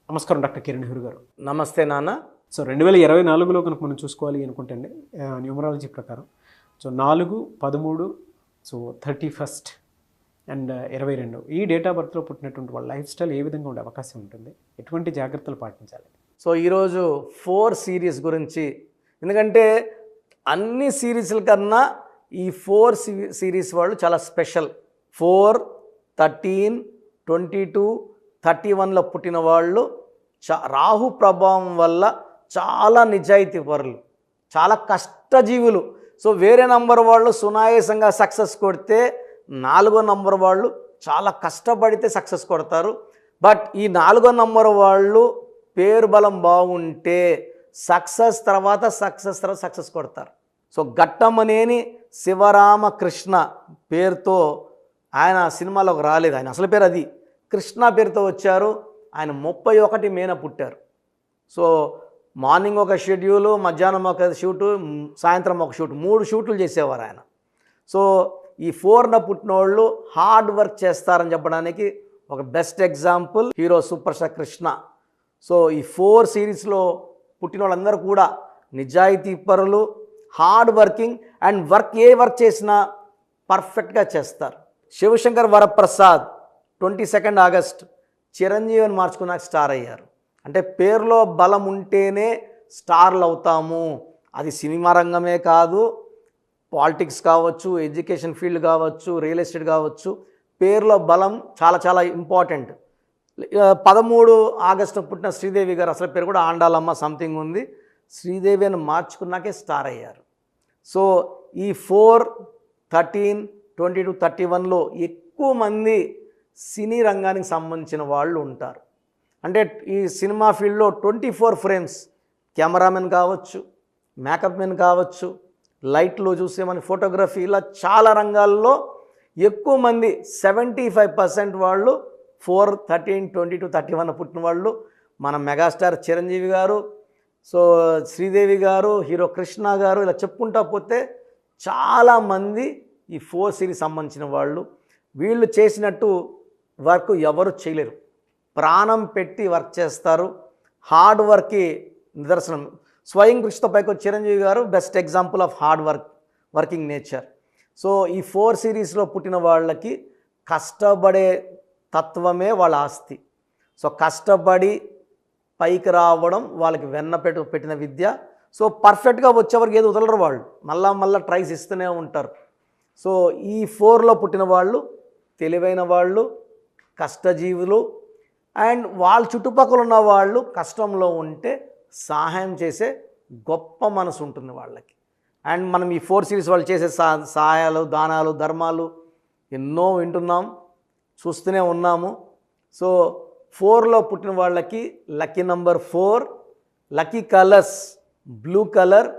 నమస్కారం డాక్టర్ కిరణ్ నెహ్రూ గారు. నమస్తే నాన్న. సో 2024లో కనుక మనం చూసుకోవాలి అనుకుంటే అండి, న్యూమరాలజీ ప్రకారం 4, 13, 31 అండ్ 22 ఈ డేట్ ఆఫ్ బర్త్లో పుట్టినటువంటి వాళ్ళ లైఫ్ స్టైల్ ఏ విధంగా ఉండే అవకాశం ఉంటుంది, ఎటువంటి జాగ్రత్తలు పాటించాలి? సో ఈరోజు 4 సిరీస్ గురించి, ఎందుకంటే అన్ని సిరీస్ల కన్నా ఈ 4 సిరీస్ వాళ్ళు చాలా స్పెషల్. 4, 13, 22, 31లో పుట్టిన వాళ్ళు రాహు ప్రభావం వల్ల చాలా నిజాయితీ పరులు, చాలా కష్టజీవులు. సో వేరే నంబర్ వాళ్ళు సునాయాసంగా సక్సెస్ కొడితే 4వ నంబర్ వాళ్ళు చాలా కష్టపడితే సక్సెస్ కొడతారు. బట్ ఈ 4వ నంబర్ వాళ్ళు పేరు బలం బాగుంటే సక్సెస్ తర్వాత సక్సెస్ కొడతారు. సో ఘట్టమనేని శివరామకృష్ణ పేరుతో ఆయన సినిమాలోకి రాలేదు, ఆయన అసలు పేరు అది కృష్ణ పేరుతో వచ్చారు. ఆయన 31 మేన పుట్టారు. సో మార్నింగ్ ఒక షెడ్యూలు, మధ్యాహ్నం ఒక షూటు, సాయంత్రం ఒక షూట్, 3 షూట్లు చేసేవారు ఆయన. సో ఈ 4న పుట్టిన వాళ్ళు హార్డ్ వర్క్ చేస్తారని చెప్పడానికి ఒక best example hero super star Krishna. So ఈ 4 సిరీస్లో పుట్టిన వాళ్ళందరూ కూడా నిజాయితీ పరులు, hard working and A work చేసినా పర్ఫెక్ట్గా చేస్తారు. శివశంకర్ వరప్రసాద్ 22 ఆగస్ట్ చిరంజీవిని మార్చుకున్నాక స్టార్ అయ్యారు. అంటే పేరులో బలం ఉంటేనే స్టార్లు అవుతాము. అది సినిమా రంగమే కాదు, పాలిటిక్స్ కావచ్చు, ఎడ్యుకేషన్ ఫీల్డ్ కావచ్చు, రియల్ ఎస్టేట్ కావచ్చు, పేరులో బలం చాలా చాలా ఇంపార్టెంట్. 13 ఆగస్టు పుట్టిన శ్రీదేవి గారు, అసలు పేరు కూడా ఆండాలమ్మ సంథింగ్ ఉంది, శ్రీదేవి అని మార్చుకున్నాకే స్టార్ అయ్యారు. సో ఈ 4, 13, 22, 31లో ఎక్కువ మంది సినీ రంగానికి సంబంధించిన వాళ్ళు ఉంటారు. అంటే ఈ సినిమా ఫీల్డ్లో 24 ఫ్రేమ్స్, కెమెరామెన్ కావచ్చు, మేకప్ మెన్ కావచ్చు, లైట్లో చూసే మన ఫోటోగ్రఫీ, ఇలా చాలా రంగాల్లో ఎక్కువ మంది 75% వాళ్ళు 4, 13, 22, 31 పుట్టిన వాళ్ళు. మన మెగాస్టార్ చిరంజీవి గారు, సో శ్రీదేవి గారు, హీరో కృష్ణ గారు, ఇలా చెప్పుకుంటా పోతే చాలామంది ఈ 4 సిరీస్ సంబంధించిన వాళ్ళు. వీళ్ళు చేసినట్టు వర్క్ ఎవరు చేయలేరు, ప్రాణం పెట్టి వర్క్ చేస్తారు. హార్డ్ వర్క్కి నిదర్శనం స్వయం కృషితో పైకి చిరంజీవి గారు best example of working nature. So ఈ 4 సిరీస్లో పుట్టిన వాళ్ళకి కష్టపడే తత్వమే వాళ్ళ ఆస్తి. సో కష్టపడి పైకి రావడం వాళ్ళకి పెట్టిన విద్య. సో పర్ఫెక్ట్గా వచ్చేవరకు ఏది వదలరు వాళ్ళు, మళ్ళా ట్రైస్ ఇస్తూనే ఉంటారు. సో ఈ 4లో పుట్టిన వాళ్ళు తెలివైన వాళ్ళు, కష్టజీవులు, అండ్ వాళ్ళ చుట్టుపక్కల ఉన్న వాళ్ళు కష్టంలో ఉంటే సహాయం చేసే గొప్ప మనసు ఉంటుంది వాళ్ళకి. అండ్ మనం ఈ 4 సిరీస్ వాళ్ళు చేసే సహాయాలు, దానాలు, ధర్మాలు ఎన్నో వింటున్నాం, చూస్తూనే ఉన్నాము. సో 4లో పుట్టిన వాళ్ళకి lucky number 4, lucky colours blue colour,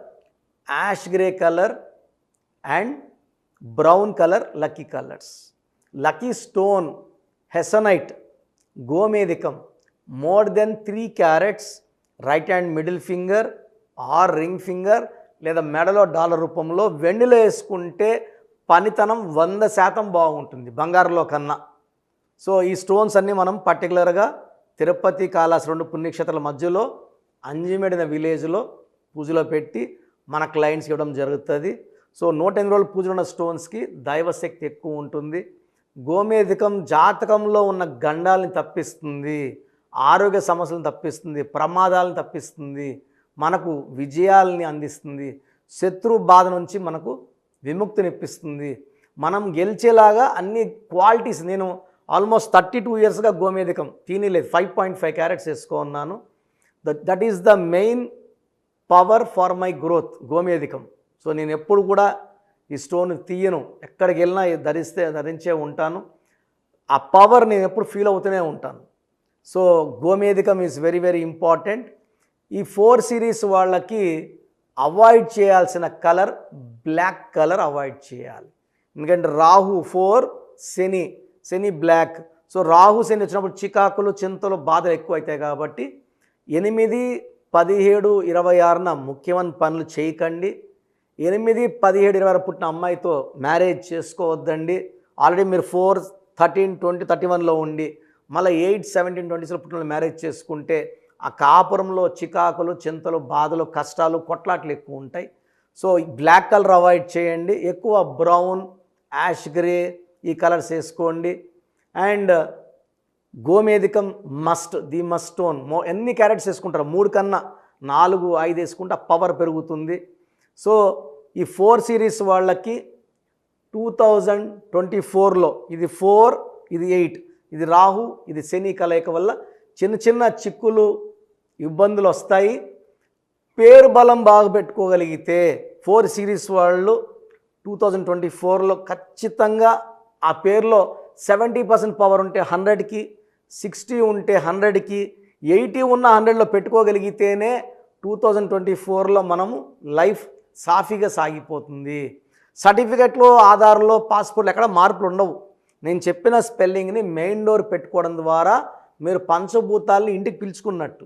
ash grey colour and brown colour lucky colours. Lucky stone hessonite, గోమేధికం, more than 3 carats, right hand middle finger or ring finger, లేదా మెడలో డాలర్ రూపంలో వెండిలో వేసుకుంటే పనితనం 100% బాగుంటుంది బంగారంలో కన్నా. సో ఈ స్టోన్స్ అన్నీ మనం పర్టికులర్గా తిరుపతి, కాళహస్తి 2 పుణ్యక్షేత్రాల మధ్యలో అంజిమెడిన విలేజ్లో పూజలో పెట్టి మన క్లయింట్స్కి ఇవ్వడం జరుగుతుంది. సో 108 రోజులు పూజలు ఉన్న స్టోన్స్కి దైవశక్తి ఎక్కువ ఉంటుంది. గోమేధికం జాతకంలో ఉన్న గండాలని తప్పిస్తుంది, ఆరోగ్య సమస్యలను తప్పిస్తుంది, ప్రమాదాలను తప్పిస్తుంది, మనకు విజయాల్ని అందిస్తుంది, శత్రు బాధ నుంచి మనకు విముక్తినిప్పిస్తుంది, మనం గెలిచేలాగా అన్ని క్వాలిటీస్. నేను ఆల్మోస్ట్ 32 ఇయర్స్గా గోమేధికం తినలేదు, 5.5 క్యారెట్స్ వేసుకున్నాను. That is the main power for my growth, గోమేధికం. సో నేను ఎప్పుడు కూడా ఈ స్టోన్ తీయను, ఎక్కడికి వెళ్ళినా ధరించే ఉంటాను. ఆ పవర్ నేను ఎప్పుడు ఫీల్ అవుతూనే ఉంటాను. సో గోమేధికం ఈజ్ వెరీ వెరీ ఇంపార్టెంట్. ఈ 4 సిరీస్ వాళ్ళకి అవాయిడ్ చేయాల్సిన కలర్ బ్లాక్ కలర్ అవాయిడ్ చేయాలి. ఎందుకంటే రాహు 4, శని బ్లాక్. సో రాహు శని వచ్చినప్పుడు చికాకులు, చింతలు, బాధలు ఎక్కువ అవుతాయి. కాబట్టి 8, 17, 26న ముఖ్యమైన పనులు చేయకండి. 8, 17, 26 పుట్టిన అమ్మాయితో మ్యారేజ్ చేసుకోవద్దండి. ఆల్రెడీ మీరు 4, 13, 20, 31లో ఉండి మళ్ళీ 8, 17, 20స్లో పుట్టిన వాళ్ళు మ్యారేజ్ చేసుకుంటే ఆ కాపురంలో చికాకులు, చింతలు, బాధలు, కష్టాలు, కొట్లాట్లు ఎక్కువ ఉంటాయి. సో బ్లాక్ కలర్ అవాయిడ్ చేయండి, ఎక్కువ బ్రౌన్, యాష్ గ్రే ఈ కలర్స్ వేసుకోండి. అండ్ గోమేధికం ది మస్ట్ స్టోన్ ఎన్ని క్యారెట్స్ వేసుకుంటారు, 3 కన్నా 4, 5 వేసుకుంటే పవర్ పెరుగుతుంది. సో ఈ 4 సిరీస్ వాళ్ళకి 2024లో ఇది 4, ఇది 8, ఇది రాహు, ఇది శని కలయిక వల్ల చిన్న చిన్న చిక్కులు, ఇబ్బందులు వస్తాయి. పేరు బలం బాగా పెట్టుకోగలిగితే 4 సిరీస్ వాళ్ళు 2024లో ఖచ్చితంగా ఆ పేరులో 70% పవర్ ఉంటే 100కి, 60 ఉంటే 100కి, 80 ఉన్న 100లో పెట్టుకోగలిగితేనే 2024లో మనము లైఫ్ సాఫీగా సాగిపోతుంది. సర్టిఫికెట్లో, ఆధార్లో, పాస్పోర్ట్లో ఎక్కడ మార్పులు ఉండవు. నేను చెప్పిన స్పెల్లింగ్ని మెయిన్ డోర్ పెట్టుకోవడం ద్వారా మీరు పంచభూతాలని ఇంటికి పిలుచుకున్నట్టు.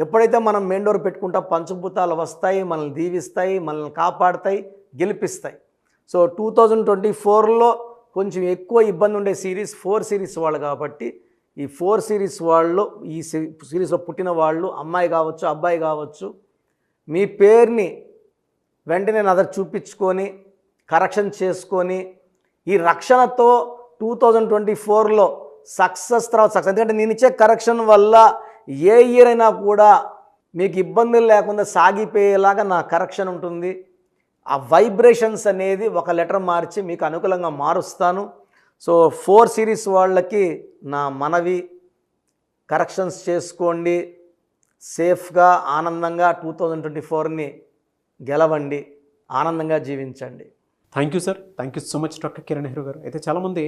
ఎప్పుడైతే మనం మెయిన్ డోర్ పెట్టుకుంటా పంచభూతాలు వస్తాయి, మనల్ని దీవిస్తాయి, మనల్ని కాపాడుతాయి, గెలిపిస్తాయి. సో 2024లో కొంచెం ఎక్కువ ఇబ్బంది ఉండే సిరీస్ 4 సిరీస్ వాళ్ళు కాబట్టి ఈ 4 సిరీస్ వాళ్ళు, ఈ సిరీస్లో పుట్టిన వాళ్ళు, అమ్మాయి కావచ్చు, అబ్బాయి కావచ్చు, మీ పేరుని వెంటనే నజర్ చూపించుకొని కరెక్షన్ చేసుకొని ఈ రక్షణతో 2024లో సక్సెస్ తర్వాత సక్సెస్. ఎందుకంటే నేను ఇచ్చే కరెక్షన్ వల్ల ఏ ఇయర్ అయినా కూడా మీకు ఇబ్బందులు లేకుండా సాగిపోయేలాగా నా కరెక్షన్ ఉంటుంది. ఆ వైబ్రేషన్స్ అనేది ఒక లెటర్ మార్చి మీకు అనుకూలంగా మారుస్తాను. సో 4 సిరీస్ వాళ్ళకి నా మనవి, కరెక్షన్స్ చేసుకోండి, సేఫ్గా ఆనందంగా 2024ని గెలవండి, ఆనందంగా జీవించండి. Thank you sir, thank you so much doctor Kiran Nehru గారు. అయితే చాలామంది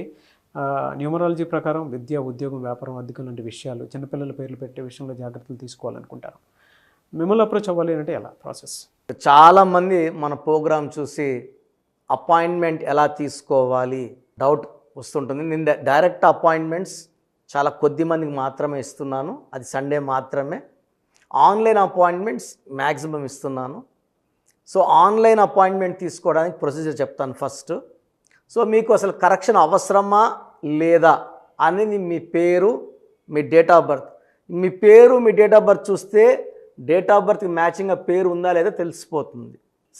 న్యూమరాలజీ ప్రకారం విద్య, ఉద్యోగం, వ్యాపారం, అద్దెకం లాంటి విషయాలు, చిన్నపిల్లల పేర్లు పెట్టే విషయంలో జాగ్రత్తలు తీసుకోవాలనుకుంటారు. మిమ్మల్ని అప్రోచ్ అవ్వాలి అంటే ఎలా ప్రాసెస్? చాలామంది మన ప్రోగ్రాం చూసి అపాయింట్మెంట్ ఎలా తీసుకోవాలి డౌట్ వస్తుంటుంది. నేను డైరెక్ట్ అపాయింట్మెంట్స్ చాలా కొద్ది మందికి మాత్రమే ఇస్తున్నాను, అది సండే మాత్రమే. ఆన్లైన్ అపాయింట్మెంట్స్ మ్యాక్సిమం ఇస్తున్నాను. సో ఆన్లైన్ అపాయింట్మెంట్ తీసుకోవడానికి ప్రొసీజర్ చెప్తాను ఫస్ట్. సో మీకు అసలు కరెక్షన్ అవసరమా లేదా అనేది మీ పేరు, మీ డేట్ ఆఫ్ బర్త్. మీ పేరు, మీ డేట్ ఆఫ్ బర్త్ చూస్తే డేట్ ఆఫ్ బర్త్కి మ్యాచింగ్గా పేరు ఉందా లేదా తెలిసిపోతుంది.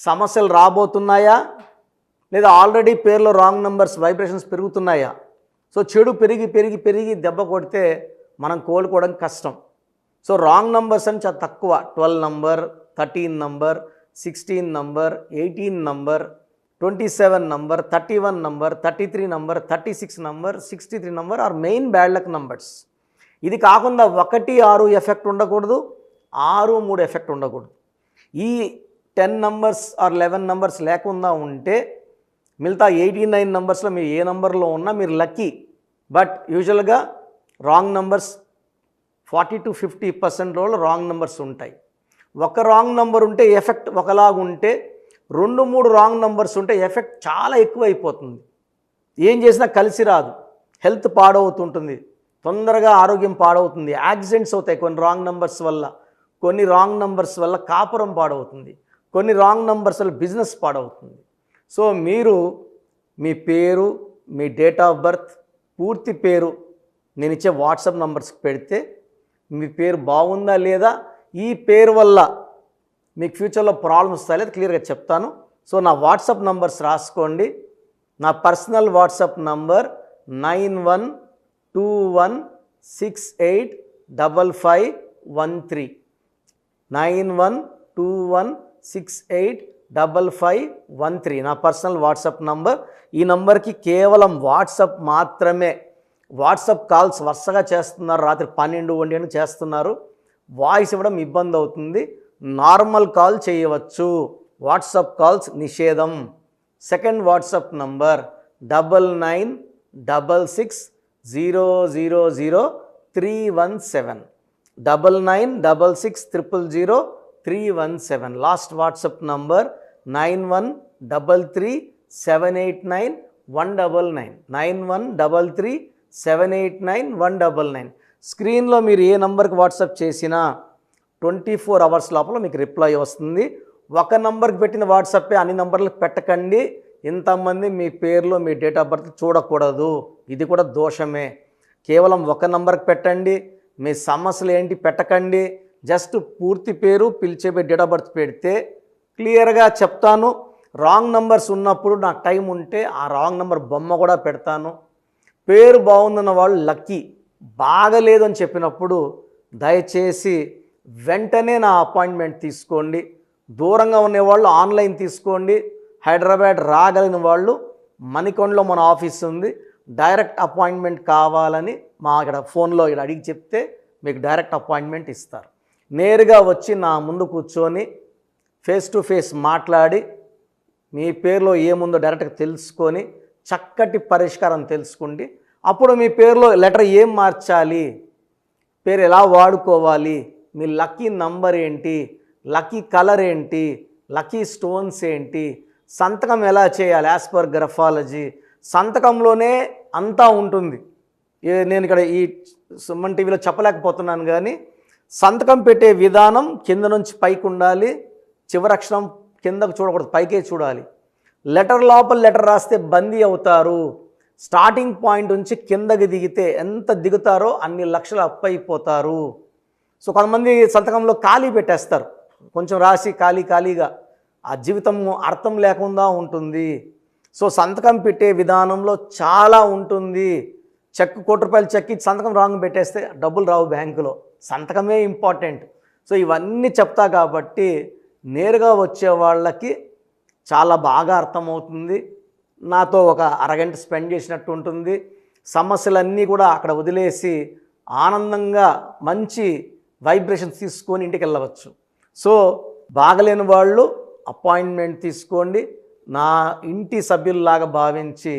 సమస్యలు రాబోతున్నాయా లేదా ఆల్రెడీ పేరులో రాంగ్ నెంబర్స్, వైబ్రేషన్స్ పెరుగుతున్నాయా? సో చెడు పెరిగి పెరిగి పెరిగి దెబ్బ కొడితే మనం కోలుకోవడం కష్టం. సో రాంగ్ నెంబర్స్ అని చాలా తక్కువ. 12 number, 13 number, 16 number, 18 number, 27 number, 31 number, 33 number, 36 number, 63 number are main bad luck numbers. ఇది కాకుండా 1, 6 ఎఫెక్ట్ ఉండకూడదు, 6, 3 ఎఫెక్ట్ ఉండకూడదు. ఈ 10 నంబర్స్ ఆర్ 11 నంబర్స్ లేకుండా ఉంటే మిగతా 89 నంబర్స్లో మీరు ఏ నంబర్లో ఉన్నా మీరు లక్కీ. బట్ యూజువల్గా wrong numbers 40 to 50% wrong numbers ఉంటాయి. ఒక రాంగ్ నెంబర్ ఉంటే ఎఫెక్ట్ ఒకలాగా ఉంటే 2, 3 రాంగ్ నెంబర్స్ ఉంటే ఎఫెక్ట్ చాలా ఎక్కువ అయిపోతుంది. ఏం చేసినా కలిసి రాదు, హెల్త్ పాడవుతుంటుంది, తొందరగా ఆరోగ్యం పాడవుతుంది, యాక్సిడెంట్స్ అవుతాయి కొన్ని రాంగ్ నెంబర్స్ వల్ల, కొన్ని రాంగ్ నెంబర్స్ వల్ల కాపురం పాడవుతుంది, కొన్ని రాంగ్ నెంబర్స్ వల్ల బిజినెస్ పాడవుతుంది. సో మీరు మీ పేరు, మీ డేట్ ఆఫ్ బర్త్, పూర్తి పేరు నేను ఇచ్చే వాట్సాప్ నంబర్స్కి పెడితే మీ పేరు బాగుందా లేదా, ఈ పేరు వల్ల మీకు ఫ్యూచర్లో ప్రాబ్లమ్స్ వస్తాయి లేదా క్లియర్గా చెప్తాను. సో నా వాట్సాప్ నంబర్స్ రాసుకోండి. నా పర్సనల్ వాట్సాప్ నంబర్ 9121685513 9121685513 నా పర్సనల్ వాట్సాప్ నంబర్. ఈ నంబర్కి కేవలం వాట్సాప్ మాత్రమే. వాట్సాప్ కాల్స్ వరుసగా చేస్తున్నారు, రాత్రి 12, 1 చేస్తున్నారు, వాయిస్ ఇవ్వడం ఇబ్బంది అవుతుంది. నార్మల్ కాల్ చేయవచ్చు, వాట్సాప్ కాల్స్ నిషేధం. Second WhatsApp number 9966000317 9966000317. Last WhatsApp number 9133789199 9133789199. స్క్రీన్లో మీరు ఏ నంబర్కి వాట్సాప్ చేసినా 24 అవర్స్ లోపల మీకు రిప్లై వస్తుంది. ఒక నంబర్కి పెట్టిన వాట్సాపే అన్ని నంబర్లకు పెట్టకండి. ఇంతమంది మీ పేర్లో మీ డేట్ ఆఫ్ బర్త్ చూడకూడదు, ఇది కూడా దోషమే. కేవలం ఒక నంబర్కి పెట్టండి. మీ సమస్యలు ఏంటి పెట్టకండి. జస్ట్ పూర్తి పేరు, పిలిచేపే డేట్ ఆఫ్ బర్త్ పెడితే క్లియర్గా చెప్తాను. రాంగ్ నంబర్స్ ఉన్నప్పుడు నాకు టైం ఉంటే ఆ రాంగ్ నంబర్ బొమ్మ కూడా పెడతాను. పేరు బాగుందన్న వాళ్ళు లక్కీ, బాగలేదు అని చెప్పినప్పుడు దయచేసి వెంటనే నా అపాయింట్మెంట్ తీసుకోండి. దూరంగా ఉండేవాళ్ళు ఆన్లైన్ తీసుకోండి. హైదరాబాద్ రాగలిగిన వాళ్ళు మణికొండలో మన ఆఫీస్ ఉంది. డైరెక్ట్ అపాయింట్మెంట్ కావాలని మా ఇక్కడ ఫోన్లో ఇక్కడ అడిగి చెప్తే మీకు డైరెక్ట్ అపాయింట్మెంట్ ఇస్తారు. నేరుగా వచ్చి నా ముందు కూర్చొని ఫేస్ టు ఫేస్ మాట్లాడి మీ పేరులో ఏముందో డైరెక్ట్గా తెలుసుకొని చక్కటి పరిష్కారం తెలుసుకోండి. అప్పుడు మీ పేరులో లెటర్ ఏం మార్చాలి, పేరు ఎలా వాడుకోవాలి, మీ లక్కీ నంబర్ ఏంటి, లక్కీ కలర్ ఏంటి, లక్కీ స్టోన్స్ ఏంటి, సంతకం ఎలా చేయాలి యాజ్ పర్ గ్రఫాలజీ, సంతకంలోనే అంతా ఉంటుంది. నేను ఇక్కడ ఈ సుమన్ టీవీలో చెప్పలేకపోతున్నాను కానీ సంతకం పెట్టే విధానం కింద నుంచి పైకి ఉండాలి. చివరి అక్షరం కిందకు చూడకూడదు, పైకే చూడాలి. లెటర్ లోపల లెటర్ రాస్తే బందీ అవుతారు. స్టార్టింగ్ పాయింట్ నుంచి కిందకి దిగితే ఎంత దిగుతారో అన్ని లక్షలు అప్పు అయిపోతారు. సో కొంతమంది సంతకంలో ఖాళీ పెట్టేస్తారు, కొంచెం రాసి ఖాళీగా ఆ జీవితం అర్థం లేకుండా ఉంటుంది. సో సంతకం పెట్టే విధానంలో చాలా ఉంటుంది. చెక్ ₹1,00,000 చెక్ ఇచ్చి సంతకం రాంగ్ పెట్టేస్తే డబ్బులు రావు బ్యాంకులో. సంతకమే ఇంపార్టెంట్. సో ఇవన్నీ చెప్తా కాబట్టి నేరుగా వచ్చే వాళ్ళకి చాలా బాగా అర్థమవుతుంది. నాతో ఒక అరగంట స్పెండ్ చేసినట్టు ఉంటుంది. సమస్యలన్నీ కూడా అక్కడ వదిలేసి ఆనందంగా మంచి వైబ్రేషన్స్ తీసుకొని ఇంటికి వెళ్ళవచ్చు. సో బాగలేని వాళ్ళు అపాయింట్మెంట్ తీసుకోండి. నా ఇంటి సభ్యుల్లాగా భావించి,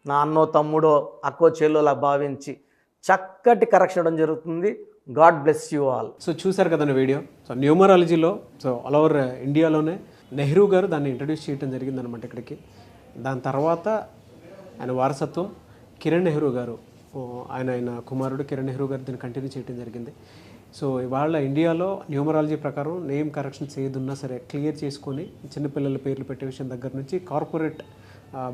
నా అన్నో తమ్ముడో అక్కో చెల్లోలా భావించి చక్కటి కరెక్షన్ ఇవ్వడం జరుగుతుంది. God bless you all. So చూసారు కదండి వీడియో. సో న్యూమరాలజీలో సో ఆల్ ఓవర్ ఇండియాలోనే నెహ్రూ గారు దాన్ని ఇంట్రడ్యూస్ చేయడం జరిగిందనమాట ఇక్కడికి. దాని తర్వాత ఆయన వారసత్వం కిరణ్ నెహ్రూ గారు, ఆయన కుమారుడు కిరణ్ నెహ్రూ గారు దీన్ని కంటిన్యూ చేయడం జరిగింది. సో ఇవాళ ఇండియాలో న్యూమరాలజీ ప్రకారం నేమ్ కరెక్షన్స్ ఏదున్నా సరే క్లియర్ చేసుకొని చిన్నపిల్లల పేర్లు పెట్టే విషయం దగ్గర నుంచి కార్పొరేట్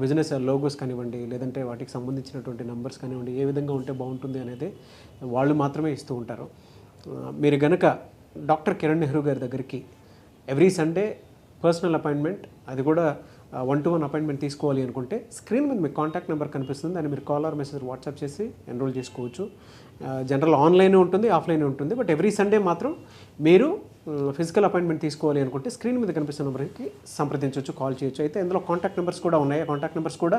బిజినెస్ లోగోస్ కానివ్వండి, లేదంటే వాటికి సంబంధించినటువంటి నెంబర్స్ కానివ్వండి, ఏ విధంగా ఉంటే బాగుంటుంది అనేది వాళ్ళు మాత్రమే ఇస్తూ ఉంటారు. మీరు గనక డాక్టర్ కిరణ్ నెహ్రూ గారి దగ్గరికి ఎవ్రీ సండే పర్సనల్ అపాయింట్మెంట్, అది కూడా 1-to-1 అపాయింట్మెంట్ తీసుకోవాలి అనుకుంటే స్క్రీన్ మీద మీకు కాంటాక్ట్ నెంబర్ కనిపిస్తుంది. దాన్ని మీరు కాల్ ఆర్ మెసేజ్ వాట్సాప్ చేసి ఎన్రోల్ చేసుకోవచ్చు. జనరల్ ఆన్లైన్ ఉంటుంది, ఆఫ్లైన్ ఉంటుంది. బట్ ఎవ్రీ సండే మాత్రం మీరు ఫిజికల్ అపాయింట్మెంట్ తీసుకోవాలి అనుకుంటే స్క్రీన్ మీద కనిపిస్తున్న నెంబర్కి సంప్రదించవచ్చు, కాల్ చేయొచ్చు. అయితే ఇందులో కాంటాక్ట్ నెంబర్స్ కూడా ఉన్నాయి. ఆ కాంటాక్ట్ నెంబర్స్ కూడా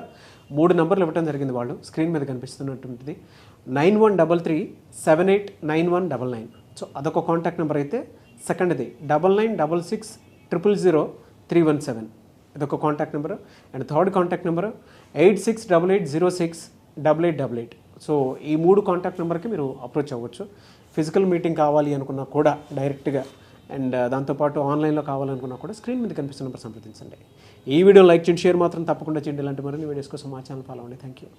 3 నెంబర్లు ఇవ్వడం జరిగింది. వాళ్ళు స్క్రీన్ మీద కనిపిస్తున్నటువంటిది 9133789199. సో అదొక కాంటాక్ట్ నెంబర్ అయితే. సెకండ్ది 9966000317, ఇదొక contact number. And third contact number 8688068888. So ఈ 3 కాంటాక్ట్ నెంబర్కి మీరు అప్రోచ్ అవ్వచ్చు. ఫిజికల్ మీటింగ్ కావాలి అనుకున్నా కూడా డైరెక్ట్గా, అండ్ దాంతోపాటు ఆన్లైన్లో కావాలనుకున్నా కూడా స్క్రీన్ మీద కనిపిస్తున్న నెంబర్ సంప్రదించండి. ఈ వీడియో లైక్ చేయండి, షేర్ మాత్రం తప్పకుండా చేయండి. ఇలాంటి మరిన్ని వీడియోస్ కోసం మా ఛానల్ ఫాలో అవ్వండి. Thank you.